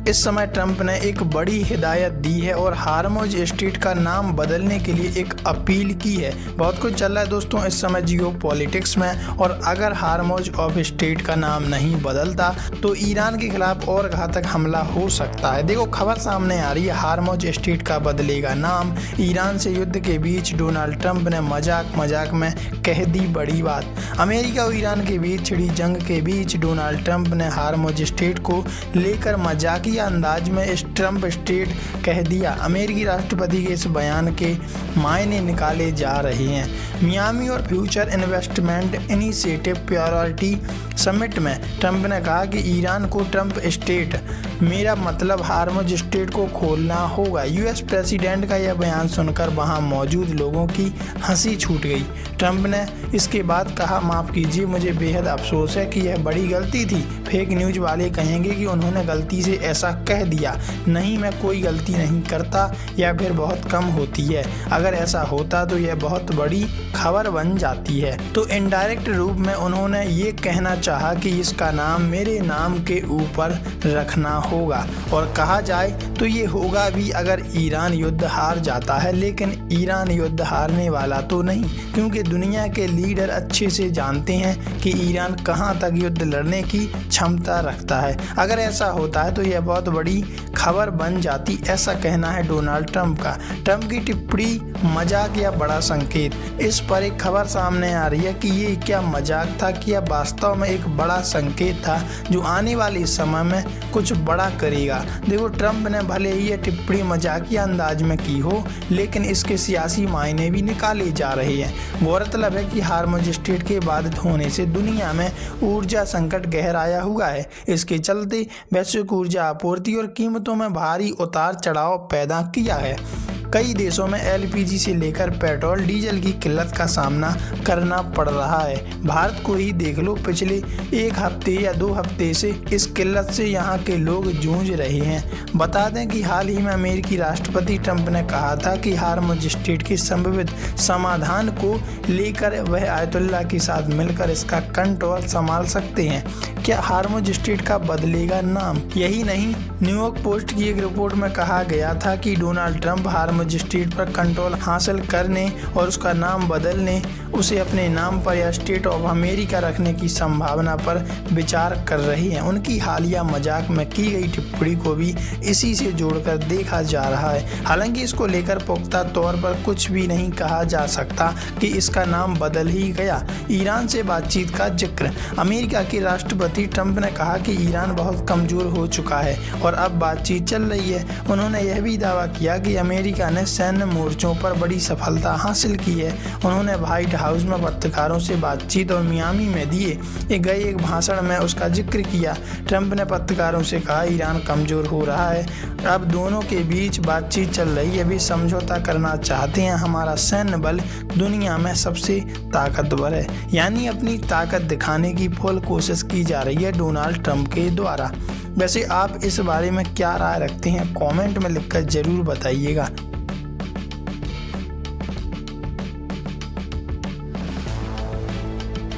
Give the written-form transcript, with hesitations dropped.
इस समय ट्रंप ने एक बड़ी हिदायत दी है और हार्मुज स्ट्रेट का नाम बदलने के लिए एक अपील की है। बहुत कुछ चल रहा है दोस्तों इस समय जियो पॉलिटिक्स में, और अगर हार्मुज ऑफ स्ट्रेट का नाम नहीं बदलता तो ईरान के खिलाफ और घातक हमला हो सकता है। देखो खबर सामने आ रही है, हार्मुज स्ट्रेट का बदलेगा नाम। ईरान से युद्ध के बीच डोनाल्ड ट्रंप ने मजाक में कह दी बड़ी बात। अमेरिका और ईरान के बीच छिड़ी जंग के बीच डोनाल्ड ट्रंप ने हार्मुज स्ट्रेट को लेकर मजाकिया अंदाज में ट्रंप स्ट्रेट कह दिया। अमेरिकी राष्ट्रपति के इस बयान के मायने निकाले जा रहे हैं। मियामी और future investment initiative priority summit में ट्रंप ने कहा कि ईरान को ट्रंप स्ट्रेट, मेरा मतलब हार्मुज स्ट्रेट को खोलना होगा। यूएस प्रेसिडेंट का यह बयान सुनकर वहां मौजूद लोगों की हंसी छूट गई। ट्रंप ने इसके बाद कहा, माफ़ कीजिए, मुझे बेहद अफसोस है कि यह बड़ी गलती थी। फेक न्यूज वाले कहेंगे कि उन्होंने गलती से ऐसा कह दिया। नहीं, मैं कोई गलती नहीं करता या फिर बहुत कम होती है। अगर ऐसा होता तो यह बहुत बड़ी खबर बन जाती है। तो इनडायरेक्ट रूप में उन्होंने ये कहना चाहा कि इसका नाम मेरे नाम के ऊपर रखना होगा, और कहा जाए तो ये होगा भी अगर ईरान युद्ध हार जाता है। लेकिन ईरान युद्ध हारने वाला तो नहीं, क्योंकि दुनिया के लीडर अच्छे से जानते हैं कि ईरान कहां तक युद्ध लड़ने की क्षमता रखता है। अगर ऐसा होता है तो यह बहुत बड़ी खबर बन जाती, ऐसा कहना है डोनाल्ड ट्रंप का। ट्रंप की टिप्पणी मजाक या बड़ा संकेत, इस पर एक खबर सामने आ रही है कि ये क्या मजाक था कि यह वास्तव में एक बड़ा संकेत था जो आने वाले समय में कुछ बड़ा करेगा। देखो ट्रंप ने भले ही यह टिप्पणी मजाकिया अंदाज में की हो, लेकिन इसके सियासी मायने भी निकाले जा रहे हैं। गौरतलब है कि हार्मुज स्ट्रेट के बाधित होने से दुनिया में ऊर्जा संकट गहराया हुआ है। इसके चलते वैश्विक ऊर्जा आपूर्ति और कीमतों में भारी उतार चढ़ाव पैदा किया है। कई देशों में एलपीजी से लेकर पेट्रोल डीजल की किल्लत का सामना करना पड़ रहा है। भारत को ही देख लो, पिछले एक हफ्ते या 2 हफ्ते से इस किल्लत से यहाँ के लोग जूझ रहे हैं। बता दें कि हाल ही में अमेरिकी राष्ट्रपति ट्रंप ने कहा था कि हार्मुज स्ट्रेट के संभावित समाधान को लेकर वह आयतुल्लाह के साथ मिलकर इसका कंट्रोल संभाल सकते हैं। क्या हार्मुज स्ट्रेट का बदलेगा नाम? यही नहीं, न्यूयॉर्क पोस्ट की एक रिपोर्ट में कहा गया था कि डोनाल्ड ट्रंप हार्मुज स्ट्रेट पर कंट्रोल हासिल करने और उसका नाम बदलने, उसे अपने नाम पर या स्टेट ऑफ अमेरिका रखने की संभावना पर विचार कर रहे हैं। उनकी हालिया मजाक में की गई टिप्पणी को भी इसी से जोड़कर देखा जा रहा है। हालांकि इसको लेकर पुख्ता तौर पर कुछ भी नहीं कहा जा सकता कि इसका नाम बदल ही गया। ईरान से बातचीत का जिक्र, अमेरिका के राष्ट्रपति ट्रंप ने कहा कि ईरान बहुत कमजोर हो चुका है और अब बातचीत चल रही है। उन्होंने यह भी दावा किया कि अमेरिका ने सैन्य मोर्चों पर बड़ी सफलता हासिल की है। उन्होंने व्हाइट हाउस में पत्रकारों से बातचीत और मियामी में दिए गए एक भाषण में उसका जिक्र किया। ट्रंप ने पत्रकारों से कहा, ईरान कमजोर हो रहा है, अब दोनों के बीच बातचीत चल रही है, भी समझौता करना चाहते हैं। हमारा सैन्य बल दुनिया में सबसे ताकतवर है, यानी अपनी ताकत दिखाने की फुल कोशिश की जा रही है डोनाल्ड ट्रंप के द्वारा। वैसे आप इस बारे में क्या राय रखते हैं? कमेंट में लिखकर जरूर बताइएगा।